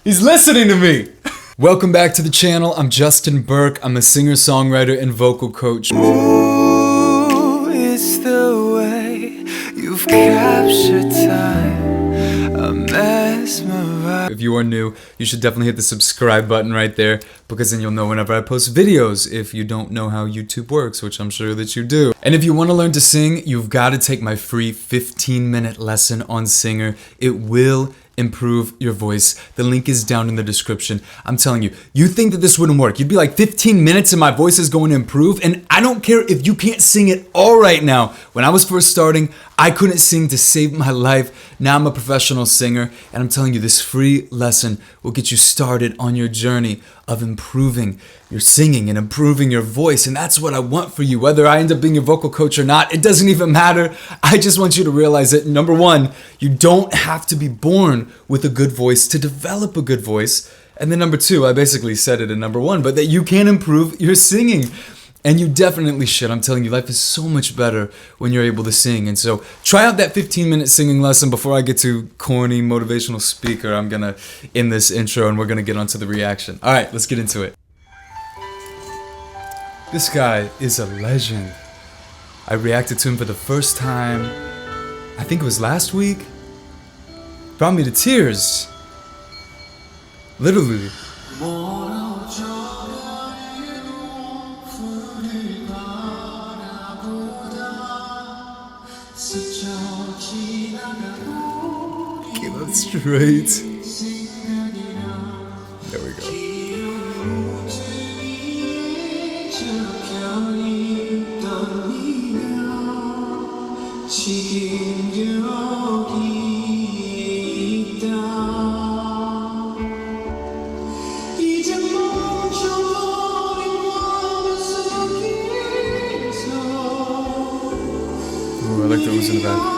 He's listening to me. Welcome back to the channel. I'm Justin Burke. I'm a singer-songwriter and vocal coach. Ooh, it's the way you've captured time. I'm mesmerized. If you are new, you should definitely hit the subscribe button right there, because then you'll know whenever I post videos if you don't know how YouTube works, which I'm sure that you do. And if you want to learn to sing, you've got to take my free 15-minute lesson on Singer. It will improve your voice. The link is down in the description. I'm telling you, you think that this wouldn't work. You'd be like, 15 minutes and my voice is going to improve. And I don't care if you can't sing at all right now. When I was first starting, I couldn't sing to save my life. Now I'm a professional singer, and I'm telling you, this free lesson will get you started on your journey of improving your singing and improving your voice. And that's what I want for you. Whether I end up being your vocal coach or not, it doesn't even matter. I just want you to realize that, number one, you don't have to be born with a good voice to develop a good voice. And then number two, I basically said it in number one, but that you can improve your singing. And you definitely should. I'm telling you, life is so much better when you're able to sing. And so try out that 15-minute singing lesson. Before I get to corny motivational speaker, I'm going to end this intro and we're going to get onto the reaction. All right, let's get into it. This guy is a legend. I reacted to him for the first time, I think it was last week. Brought me to tears. Literally. Get it straight. There we go. Ooh, I like the ooze in the back.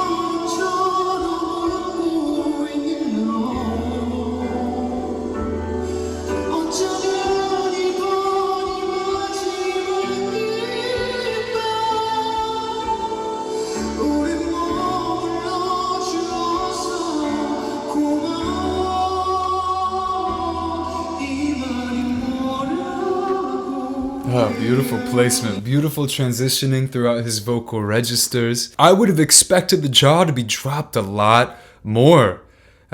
Oh, beautiful placement, beautiful transitioning throughout his vocal registers. I would have expected the jaw to be dropped a lot more,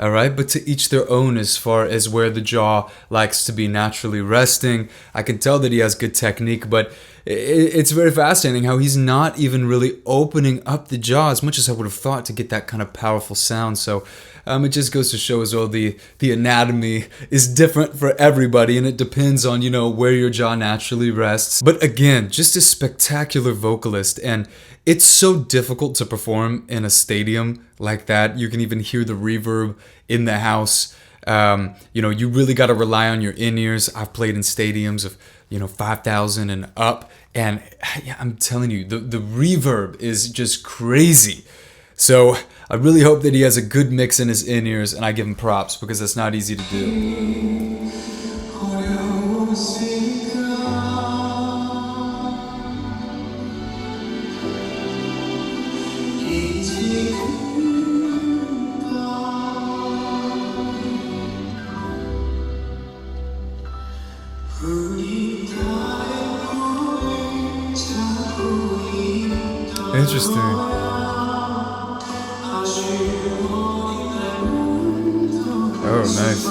all right? But to each their own as far as where the jaw likes to be naturally resting. I can tell that he has good technique, but it's very fascinating how he's not even really opening up the jaw as much as I would have thought to get that kind of powerful sound. So it just goes to show as well the anatomy is different for everybody, and it depends on, you know, where your jaw naturally rests. But again, just a spectacular vocalist, and it's so difficult to perform in a stadium like that. You can even hear the reverb in the house. You know, you really got to rely on your in-ears. I've played in stadiums of, 5,000 and up, and yeah, I'm telling you, the reverb is just crazy. So I really hope that he has a good mix in his in-ears, and I give him props because that's not easy to do. Interesting. Oh, nice.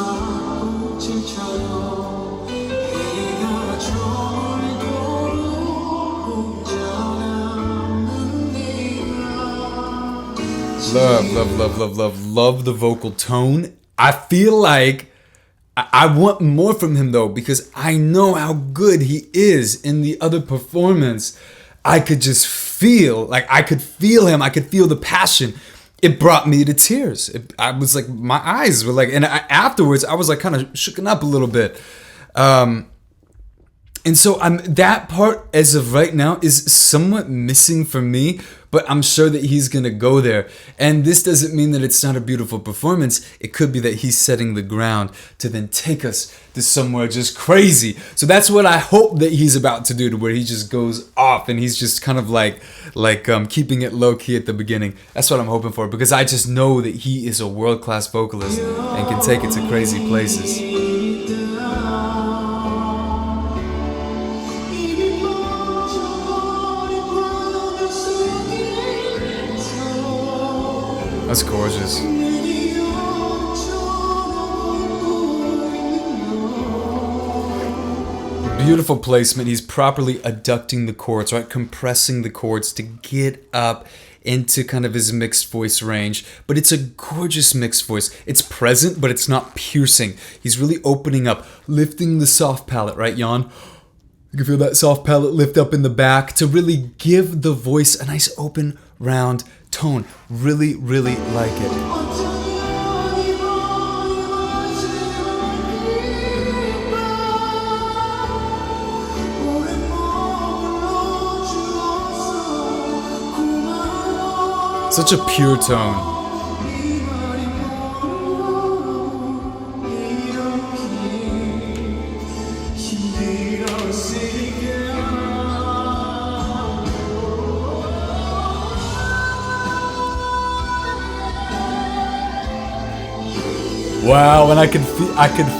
Love the vocal tone. I feel like I want more from him though, because I know how good he is in the other performance. I could just feel, I could feel him. I could feel the passion. It brought me to tears. I was like, my eyes were like, and afterwards I was like kind of shooken up a little bit. And so that part as of right now is somewhat missing for me, but I'm sure that he's gonna go there. And this doesn't mean that it's not a beautiful performance. It could be that he's setting the ground to then take us to somewhere just crazy. So that's what I hope that he's about to do, to where he just goes off and he's just kind of like keeping it low key at the beginning. That's what I'm hoping for, because I just know that he is a world-class vocalist and can take it to crazy places. That's gorgeous. Beautiful placement. He's properly adducting the chords, right? Compressing the chords to get up into kind of his mixed voice range. But it's a gorgeous mixed voice. It's present, but it's not piercing. He's really opening up, lifting the soft palate, right, Jan? You can feel that soft palate lift up in the back to really give the voice a nice open, round tone. Really, really like it. Such a pure tone. Wow, and I could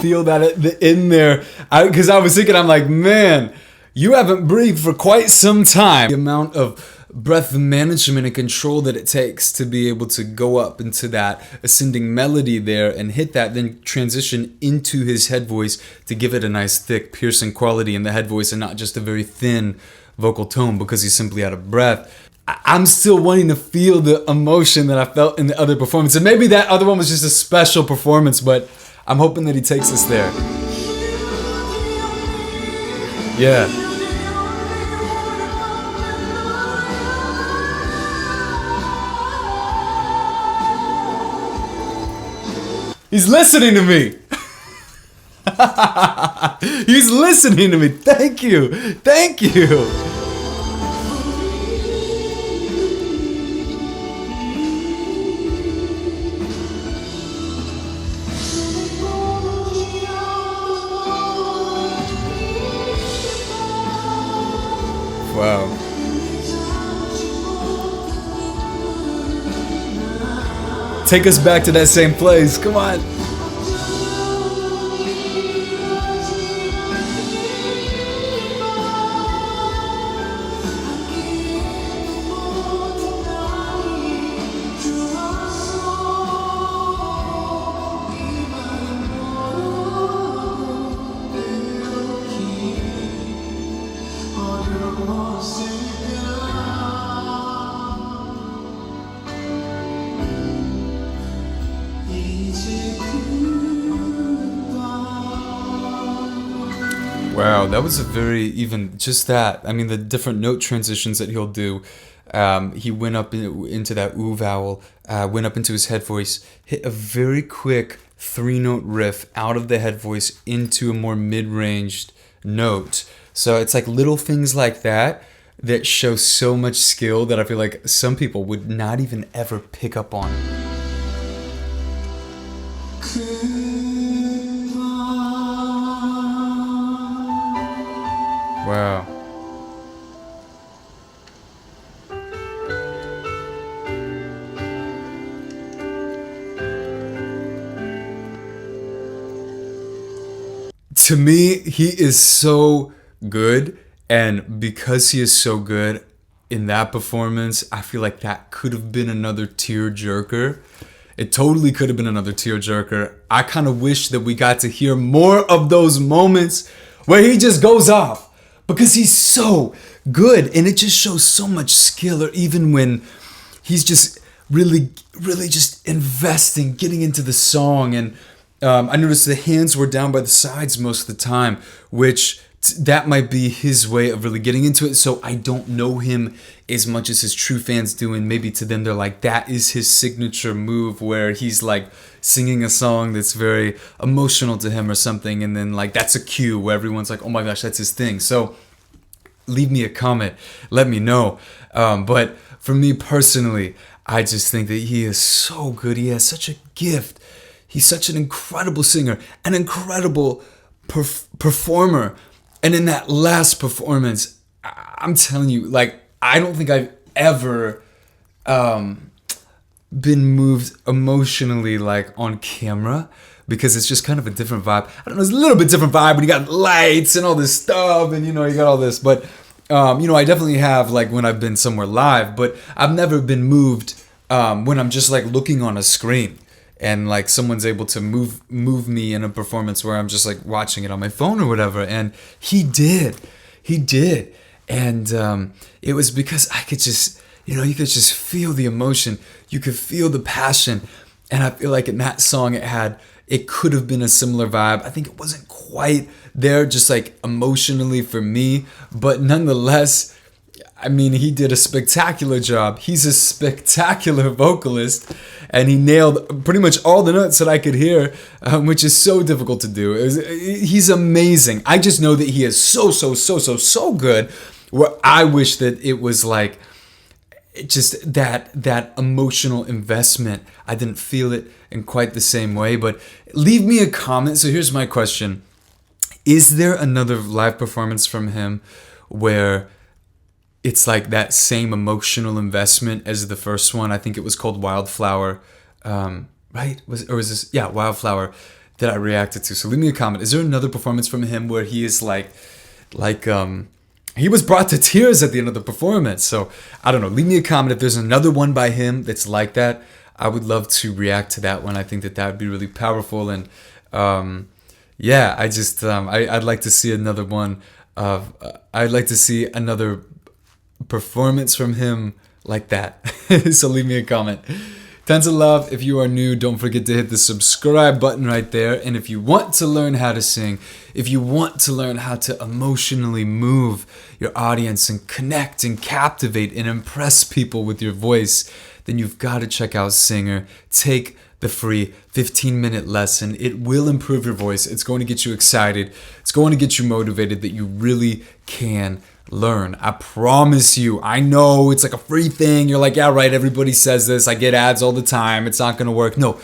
feel that at the end there, because I was thinking, I'm like, man, you haven't breathed for quite some time. The amount of breath management and control that it takes to be able to go up into that ascending melody there and hit that, then transition into his head voice to give it a nice thick piercing quality in the head voice and not just a very thin vocal tone because he's simply out of breath. I'm still wanting to feel the emotion that I felt in the other performance, and maybe that other one was just a special performance, but I'm hoping that he takes us there. Yeah. He's listening to me. He's listening to me. Thank you. Thank you. Wow. Take us back to that same place. Come on. Wow, that was a very, even just that. I mean, the different note transitions that he'll do. He went up into that ooh vowel, went up into his head voice, hit a very quick 3-note riff out of the head voice into a more mid-ranged note. So it's like little things like that that show so much skill that I feel like some people would not even ever pick up on. Wow. To me, he is so good, and because he is so good in that performance, I feel like that could have been another tear-jerker. It totally could have been another tear-jerker. I kind of wish that we got to hear more of those moments where he just goes off, because he's so good, and it just shows so much skill. Or even when he's just really just investing, getting into the song. And I noticed the hands were down by the sides most of the time, which that might be his way of really getting into it. So I don't know him as much as his true fans do, and maybe to them they're like, that is his signature move, where he's like singing a song that's very emotional to him or something, and then like that's a cue where everyone's like, oh my gosh, that's his thing. So leave me a comment. Let me know. But for me personally, I just think that he is so good. He has such a gift. He's such an incredible singer, an incredible performer. And in that last performance, I'm telling you, like, I don't think I've ever been moved emotionally, like, on camera, because it's just kind of a different vibe. I don't know, it's a little bit different vibe, but you got lights and all this stuff, and you know, you got all this. But you know, I definitely have, like, when I've been somewhere live, but I've never been moved when I'm just like looking on a screen and like someone's able to move me in a performance where I'm just like watching it on my phone or whatever. And he did, and it was because I could just, you know, you could just feel the emotion, you could feel the passion, and I feel like in that song it could have been a similar vibe. I think it wasn't quite there, just like emotionally for me, but nonetheless, I mean, he did a spectacular job. He's a spectacular vocalist, and he nailed pretty much all the notes that I could hear, which is so difficult to do. He's amazing. I just know that he is so good, where I wish that it was like just that emotional investment. I didn't feel it in quite the same way, but leave me a comment. So here's my question. Is there another live performance from him where it's like that same emotional investment as the first one? I think it was called Wildflower, right? Was this? Yeah, Wildflower that I reacted to. So leave me a comment. Is there another performance from him where he is like he was brought to tears at the end of the performance? So I don't know. Leave me a comment if there's another one by him that's like that. I would love to react to that one. I think that would be really powerful. And yeah, I just I'd like to see another one of I'd like to see another performance from him like that. So leave me a comment. Tons of love. If you are new, don't forget to hit the subscribe button right there. And if you want to learn how to sing, if you want to learn how to emotionally move your audience and connect and captivate and impress people with your voice, then you've got to check out Singer. Take the free 15-minute lesson. It will improve your voice. It's going to get you excited. It's going to get you motivated that you really can learn. I promise you. I know it's like a free thing. You're like, yeah, right, everybody says this. I get ads all the time. It's not going to work. No,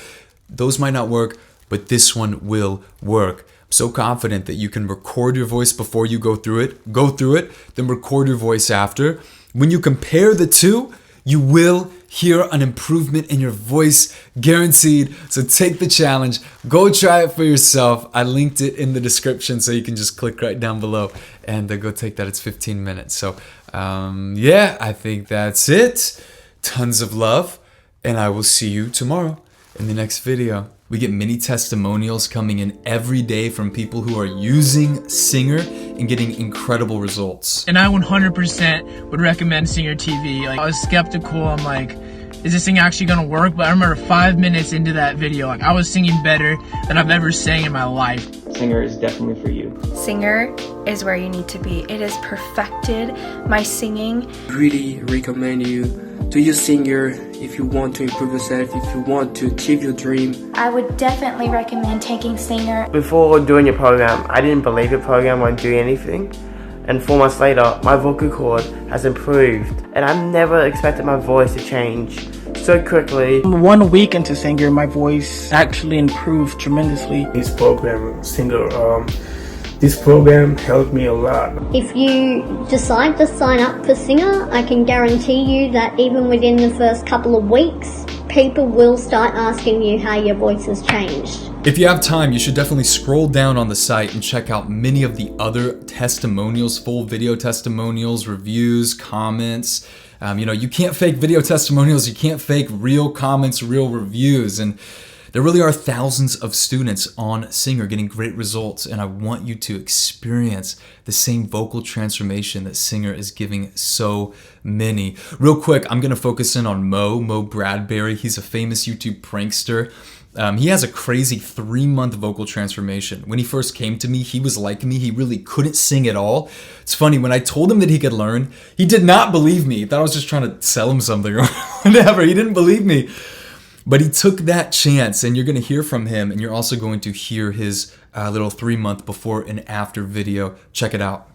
those might not work, but this one will work. I'm so confident that you can record your voice before you go through it, then record your voice after. When you compare the two, you will hear an improvement in your voice, guaranteed. So take the challenge. Go try it for yourself. I linked it in the description, so you can just click right down below and go take that. It's 15 minutes. So yeah, I think that's it. Tons of love, and I will see you tomorrow in the next video. We get mini testimonials coming in every day from people who are using Singer and getting incredible results. And I 100% would recommend Singer TV. Like, I was skeptical. I'm like, is this thing actually gonna work? But I remember 5 minutes into that video, like, I was singing better than I've ever sang in my life. Singer is definitely for you. Singer is where you need to be. It has perfected my singing. Really recommend you to use Singer if you want to improve yourself, if you want to achieve your dream. I would definitely recommend taking Singer. Before doing your program, I didn't believe your program won't do anything. And 4 months later, my vocal cord has improved. And I never expected my voice to change so quickly. 1 week into Singer, my voice actually improved tremendously. This program, Singer, this program helped me a lot. If you decide to sign up for Singer, I can guarantee you that even within the first couple of weeks, people will start asking you how your voice has changed. If you have time, you should definitely scroll down on the site and check out many of the other testimonials, full video testimonials, reviews, comments. You know, you can't fake video testimonials, you can't fake real comments, real reviews. And there really are thousands of students on Singer getting great results, and I want you to experience the same vocal transformation that Singer is giving so many. Real quick, I'm gonna focus in on Mo Bradbury. He's a famous YouTube prankster. He has a crazy 3-month vocal transformation. When he first came to me, he was like me. He really couldn't sing at all. It's funny, when I told him that he could learn, he did not believe me. He thought I was just trying to sell him something or whatever. He didn't believe me. But he took that chance, and you're going to hear from him, and you're also going to hear his little 3-month before and after video. Check it out.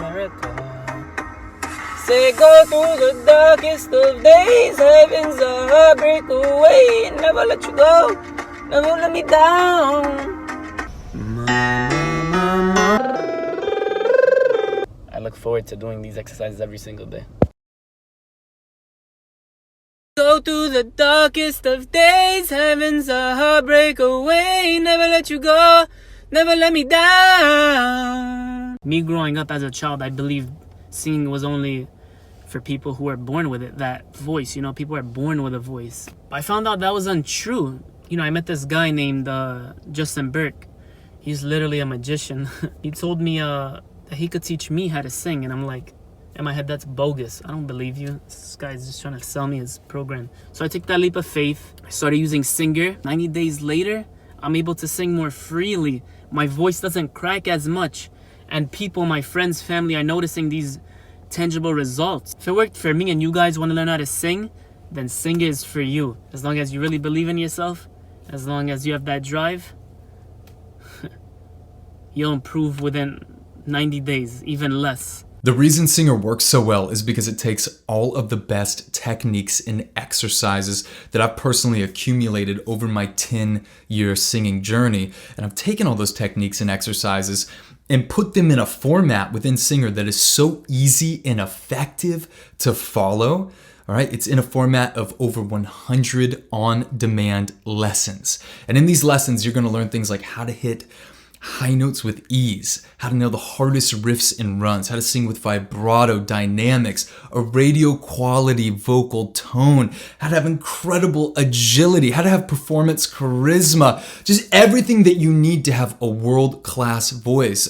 Say go through the darkest of days, heaven's a heartbreak away. Never let you go, never let me down. I look forward to doing these exercises every single day. Go through the darkest of days, heaven's a heartbreak away. Never let you go, never let me down. Me growing up as a child, I believed singing was only for people who are born with it, that voice, you know, people are born with a voice. I found out that was untrue. You know, I met this guy named Justin Burke. He's literally a magician. He told me that he could teach me how to sing, and I'm like, in my head, that's bogus. I don't believe you. This guy's just trying to sell me his program. So I took that leap of faith. I started using Singer. 90 days later, I'm able to sing more freely. My voice doesn't crack as much. And people, my friends, family, are noticing these tangible results. If it worked for me and you guys want to learn how to sing, then Singer is for you. As long as you really believe in yourself, as long as you have that drive, you'll improve within 90 days, even less. The reason Singer works so well is because it takes all of the best techniques and exercises that I've personally accumulated over my 10-year singing journey. And I've taken all those techniques and exercises and put them in a format within Singer that is so easy and effective to follow. All right, it's in a format of over 100 on-demand lessons. And in these lessons, you're gonna learn things like how to hit high notes with ease, how to nail the hardest riffs and runs, how to sing with vibrato, dynamics, a radio quality vocal tone, how to have incredible agility, how to have performance charisma, just everything that you need to have a world-class voice.